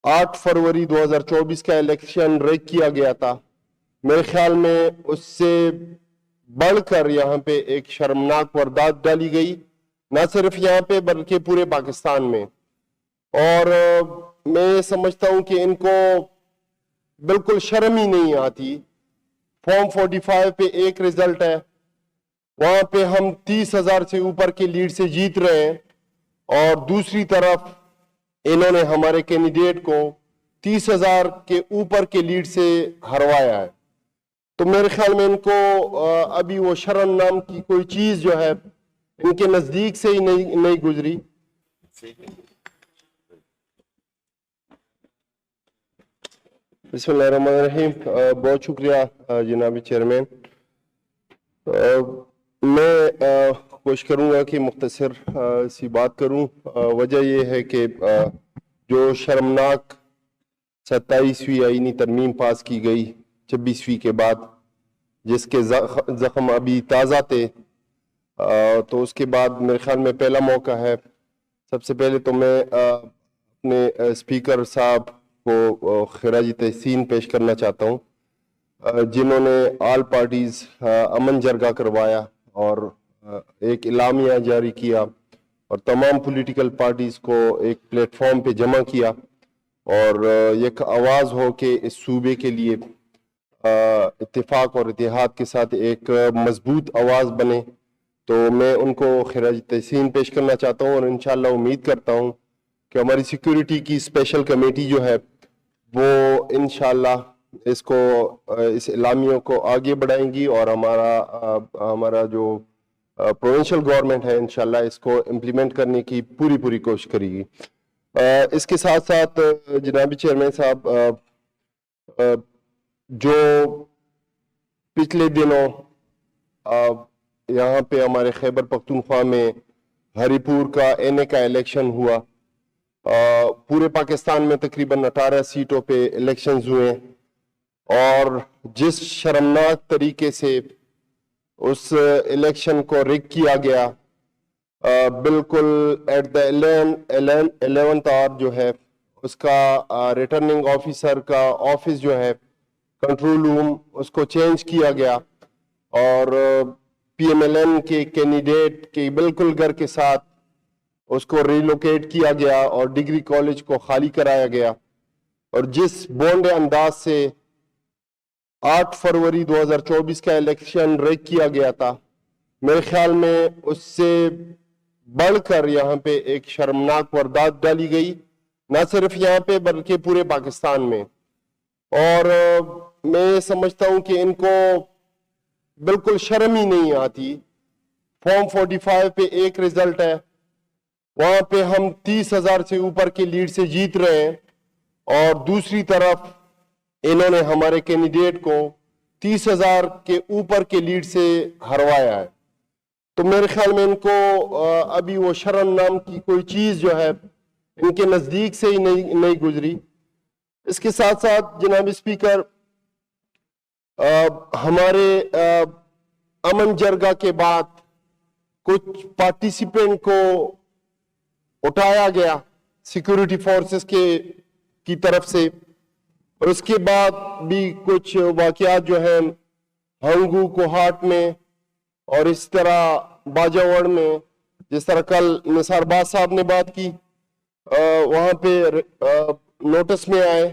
8 फरवरी 2024 का election rake किया गया था। मेरे ख्याल में उससे बढ़कर यहाँ पे एक शर्मनाक वारदात डाली गई, न सिर्फ यहाँ पे बल्कि पूरे पाकिस्तान में। और मैं समझता हूँ कि इनको बिल्कुल शर्म ही नहीं आती। फॉर्म 45 पे एक रिजल्ट है, वहां पे हम 30,000 से ऊपर की लीड से जीत रहे हैं, और दूसरी तरफ इन्होंने हमारे कैंडिडेट को 30,000 के ऊपर के लीड से हरवाया है। तो मेरे ख्याल में इनको अभी वो शर्म नाम की कोई चीज जो है इनके नजदीक से ही नहीं गुजरी। बिस्मिल्लाहिर्रहमानिर्रहीम। बहुत शुक्रिया जनाब चेयरमैन। मैं कोशिश करूंगा कि मुख्तसर सी बात करूं। वजह यह है कि जो शर्मनाक 27वीं आईनी तरमीम पास की गई 26वीं के बाद, जिसके जख्म अभी ताज़ा थे, तो उसके बाद मेरे ख्याल में पहला मौका है। सबसे पहले तो मैं अपने स्पीकर साहब को खिराजी तहसीन पेश करना चाहता हूँ, जिन्होंने ऑल पार्टीज अमन जरगा करवाया और एक इलामिया जारी किया और तमाम पॉलिटिकल पार्टीज को एक प्लेटफॉर्म पे जमा किया, और एक आवाज़ हो कि इस सूबे के लिए इत्तेफाक और इत्तेहाद के साथ एक मजबूत आवाज़ बने। तो मैं उनको खिराज तहसीन पेश करना चाहता हूँ, और इंशाल्लाह उम्मीद करता हूँ कि हमारी सिक्योरिटी की स्पेशल कमेटी जो है वो इंशाल्लाह इस इलामियों को आगे बढ़ाएंगी, और हमारा जो प्रोविंशियल गवर्नमेंट है इंशाल्लाह इसको इम्प्लीमेंट करने की पूरी कोशिश करेगी। इसके साथ साथ जनाब चेयरमैन साहब, जो पिछले दिनों यहाँ पे हमारे खैबर पख्तूनख्वा में हरीपुर का एनए का इलेक्शन हुआ, पूरे पाकिस्तान में तकरीबन 18 सीटों पे इलेक्शंस हुए, और जिस शर्मनाक तरीके से उस इलेक्शन को रिग किया गया, बिल्कुल एट द 11th आवर जो है उसका रिटर्निंग ऑफिसर का ऑफिस जो है कंट्रोल रूम उसको चेंज किया गया, और पीएमएलएन के कैंडिडेट के बिल्कुल घर के साथ उसको रिलोकेट किया गया और डिग्री कॉलेज को खाली कराया गया। और जिस बोंडे अंदाज से 8 फरवरी 2024 का इलेक्शन रेक किया गया था, मेरे ख्याल में उससे बढ़कर यहाँ पे एक शर्मनाक वारदात डाली गई, न सिर्फ यहाँ पे बल्कि पूरे पाकिस्तान में। और मैं समझता हूँ कि इनको बिल्कुल शर्म ही नहीं आती। फॉर्म 45 पे एक रिजल्ट है, वहां पे हम 30,000 से ऊपर की लीड से जीत रहे हैं, और दूसरी तरफ इन्होंने हमारे कैंडिडेट को 30,000 के ऊपर के लीड से हरवाया है। तो मेरे ख्याल में इनको अभी वो शर्म नाम की कोई चीज जो है इनके नजदीक से ही नहीं गुजरी। इसके साथ साथ जनाब स्पीकर, हमारे अमन जरगा के बाद कुछ पार्टिसिपेंट को उठाया गया सिक्योरिटी फोर्सेस की तरफ से, और उसके बाद भी कुछ वाकयात जो है हंगू कोहाट में और इस तरह बाजावड़ में, जिस तरह कल निसारबाज साहब ने बात की, वहां पे नोटिस में आए।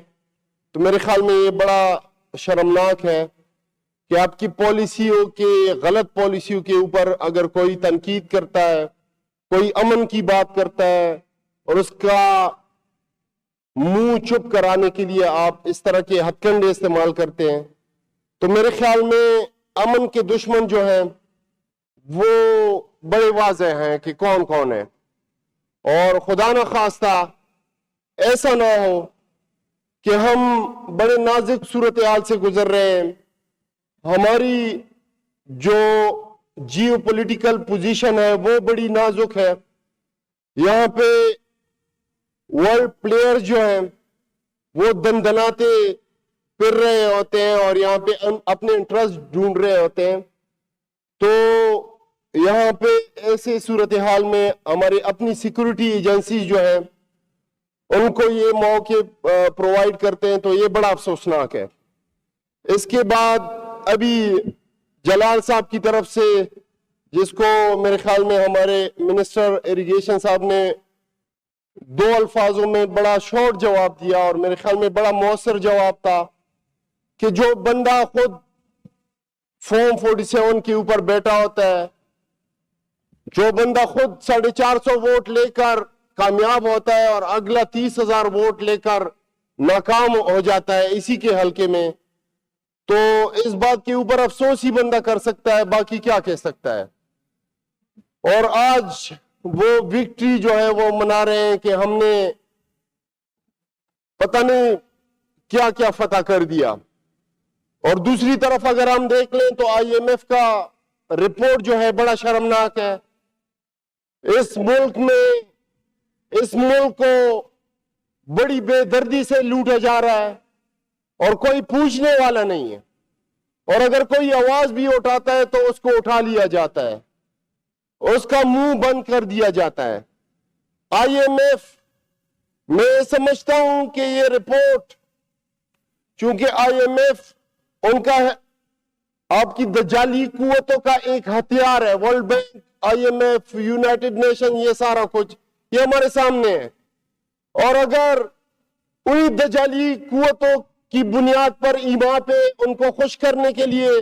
तो मेरे ख्याल में ये बड़ा शर्मनाक है कि आपकी पॉलिसियों के, गलत पॉलिसियों के ऊपर अगर कोई तनकीद करता है, कोई अमन की बात करता है, और उसका मुंह चुप कराने के लिए आप इस तरह के हथकंडे इस्तेमाल करते हैं, तो मेरे ख्याल में अमन के दुश्मन जो हैं वो बड़े वाज़ेह हैं कि कौन कौन है। और खुदा न खास्ता ऐसा ना हो कि हम बड़े नाजुक सूरत हाल से गुजर रहे हैं, हमारी जो जियो पॉलिटिकल पोजीशन है वो बड़ी नाजुक है, यहाँ पे वर्ल्ड प्लेयर जो हैं वो दनदनाते फिर रहे होते हैं और यहाँ पे अपने इंटरेस्ट ढूंढ रहे होते हैं। तो यहाँ पे ऐसे सूरत हाल में हमारी अपनी सिक्योरिटी एजेंसी जो है उनको ये मौके प्रोवाइड करते हैं, तो ये बड़ा अफसोसनाक है। इसके बाद अभी जलाल साहब की तरफ से, जिसको मेरे ख्याल में हमारे मिनिस्टर इरिगेशन साहब ने 2 अल्फाजों में बड़ा शॉर्ट जवाब दिया और मेरे ख्याल में बड़ा मौसर जवाब था, कि जो बंदा खुद फॉर्म 47 के ऊपर बैठा होता है, जो बंदा खुद 450 वोट लेकर कामयाब होता है और अगला 30,000 वोट लेकर नाकाम हो जाता है इसी के हलके में, तो इस बात के ऊपर अफसोस ही बंदा कर सकता है, बाकी क्या कह सकता है। और आज वो विक्ट्री जो है वो मना रहे हैं कि हमने पता नहीं क्या क्या फतह कर दिया। और दूसरी तरफ अगर हम देख लें तो IMF का रिपोर्ट जो है बड़ा शर्मनाक है। इस मुल्क को बड़ी बेदर्दी से लूटा जा रहा है और कोई पूछने वाला नहीं है, और अगर कोई आवाज भी उठाता है तो उसको उठा लिया जाता है, उसका मुंह बंद कर दिया जाता है। IMF, मैं समझता हूं कि ये रिपोर्ट, चूंकि IMF उनका आपकी दज्जाली कुव्वतों का एक हथियार है, world bank, IMF, United nation, ये सारा कुछ ये हमारे सामने है, और अगर उन्हीं दज्जाली कुव्वतों की बुनियाद पर ईमा पे उनको खुश करने के लिए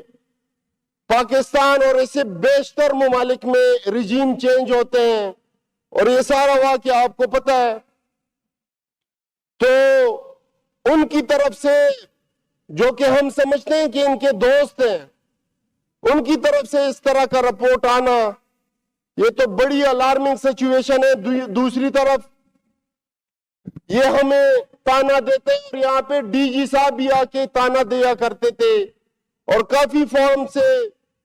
पाकिस्तान और इससे बेशतर मुमालिक में रिजीम चेंज होते हैं, और ये सारा वाकया आपको पता है, तो उनकी तरफ से, जो कि हम समझते हैं कि इनके दोस्त हैं, उनकी तरफ से इस तरह का रिपोर्ट आना, ये तो बड़ी अलार्मिंग सिचुएशन है। दूसरी तरफ ये हमें ताना देते हैं, और यहाँ पे DG साहब भी आके ताना दिया करते थे, और काफी फॉर्म से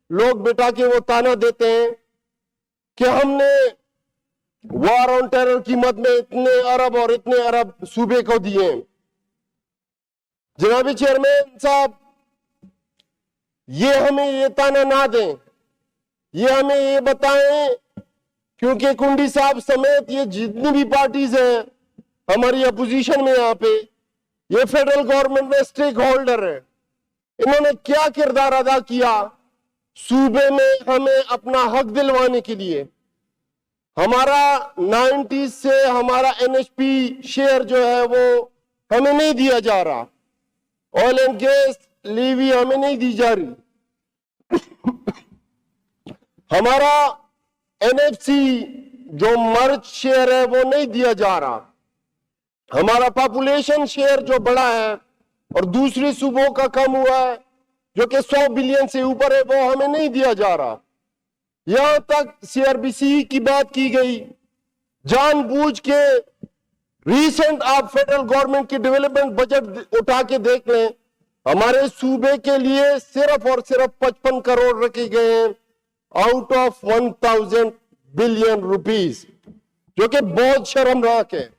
लोग बिठा के वो ताना देते हैं कि हमने वॉर ऑन टेरर की मद में इतने अरब और इतने अरब सूबे को दिए। जनाबी चेयरमैन साहब, ये हमें ये ताना ना दें, ये हमें ये बताएं, क्योंकि कुंडी साहब समेत ये जितनी भी पार्टीज हैं हमारी अपोजिशन में, यहाँ पे ये फेडरल गवर्नमेंट में स्टेक होल्डर है, इन्होंने क्या किरदार अदा किया सूबे में हमें अपना हक दिलवाने के लिए। हमारा 90s से हमारा NHP शेयर जो है वो हमें नहीं दिया जा रहा, ऑयल एंड गैस लीवी हमें नहीं दी जा रही, हमारा NFC जो मर्ज शेयर है वो नहीं दिया जा रहा, हमारा पॉपुलेशन शेयर जो बड़ा है और दूसरे सूबों का कम हुआ है जो कि 100 बिलियन से ऊपर है, वो हमें नहीं दिया जा रहा। यहां तक CRBC की बात की गई, जानबूझ के रीसेंट आप फेडरल गवर्नमेंट की डेवलपमेंट बजट उठा के देख लें, हमारे सूबे के लिए सिर्फ और सिर्फ 55 करोड़ रखे गए हैं आउट ऑफ 1000 बिलियन रुपीस, जो कि बहुत शर्मनाक है।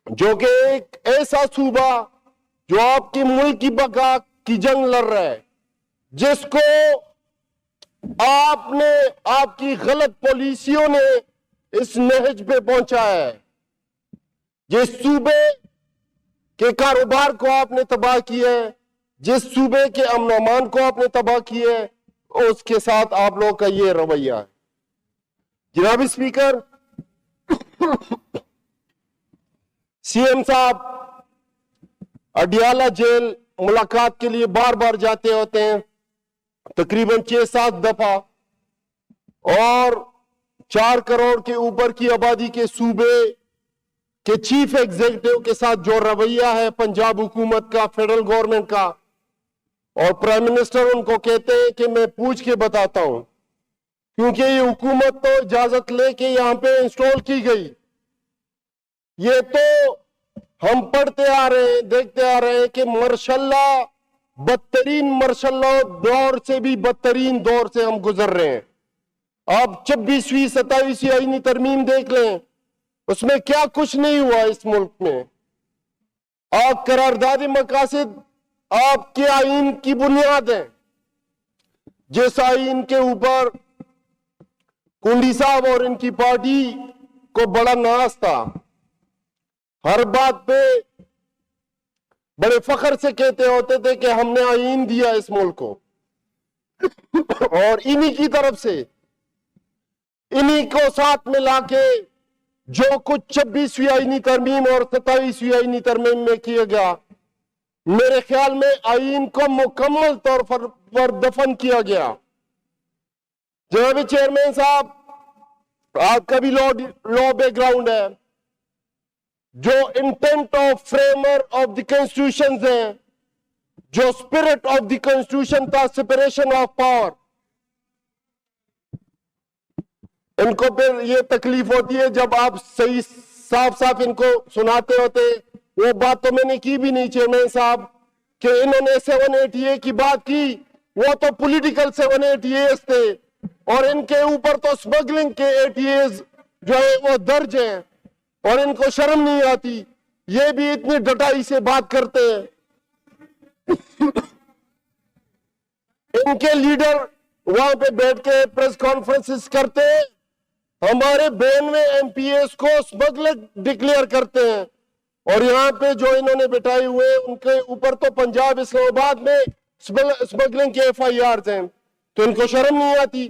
जो कि एक ऐसा सूबा जो आपके मुल्क की बका की जंग लड़ रहा है, जिसको आपने, आपकी गलत पॉलिसियों ने इस नहज पे पहुंचाया है, जिस सूबे के कारोबार को आपने तबाह किया है, जिस सूबे के अमन अमान को आपने तबाह किया है, उसके साथ आप लोगों का ये रवैया है। जनाब स्पीकर, CM साहब अडियाला जेल मुलाकात के लिए बार बार जाते होते हैं, तकरीबन 6-7 दफा, और 4 करोड़ के ऊपर की आबादी के सूबे के चीफ एग्जीक्यूटिव के साथ जो रवैया है पंजाब हुकूमत का, फेडरल गवर्नमेंट का, और प्राइम मिनिस्टर उनको कहते हैं कि मैं पूछ के बताता हूं, क्योंकि ये हुकूमत तो इजाजत लेके यहां पे इंस्टॉल की गई। ये तो हम पढ़ते आ रहे हैं, देखते आ रहे हैं कि माशाल्लाह बदतरीन माशाल्लाह दौर से भी बदतरीन दौर से हम गुजर रहे हैं। आप 26वीं 27वीं आईनी तरमीम देख लें, उसमें क्या कुछ नहीं हुआ इस मुल्क में। आप करारदाद मकासिद आपके आईन की बुनियाद है, जिस आईन के ऊपर कुंडी साहब और इनकी पार्टी को बड़ा नाज था, ہر بات پہ بڑے فخر سے کہتے ہوتے تھے کہ ہم نے آئین دیا اس ملک کو، اور انہی کی طرف سے انہی کو ساتھ میں لا کے جو کچھ 26ویں آئینی ترمیم اور 27ویں آئینی ترمیم میں کیا گیا، میرے خیال میں آئین کو مکمل طور پر دفن کیا گیا۔ جناب چیئرمین صاحب، آپ کا بھی لا بیک گراؤنڈ ہے، جو intent of framer of the constitution ہیں، جو اسپرٹ آف دی کانسٹیٹیوشن تھا سپریشن آف پاور، ان کو پھر یہ تکلیف ہوتی ہے جب آپ صحیح صاف ان کو سناتے ہوتے۔ وہ بات تو میں نے کی بھی نہیں چیئرمین صاحب کہ انہوں نے 780A کی بات کی، وہ تو پولیٹیکل 780As تھے، اور ان کے اوپر تو سمگلنگ کے 80As جو ہے وہ درج ہیں، اور ان کو شرم نہیں آتی، یہ بھی اتنی ڈٹائی سے بات کرتے ہیں۔ ان کے لیڈر وہاں پہ بیٹھ کے پریس کانفرنسز کرتے ہیں، ہمارے 92 MPs کو اسمگلر ڈکلیئر کرتے ہیں، اور یہاں پہ جو انہوں نے بٹھائے ہوئے ان کے اوپر تو پنجاب اسلام آباد میں اسمگلنگ کے FIRs ہیں، تو ان کو شرم نہیں آتی۔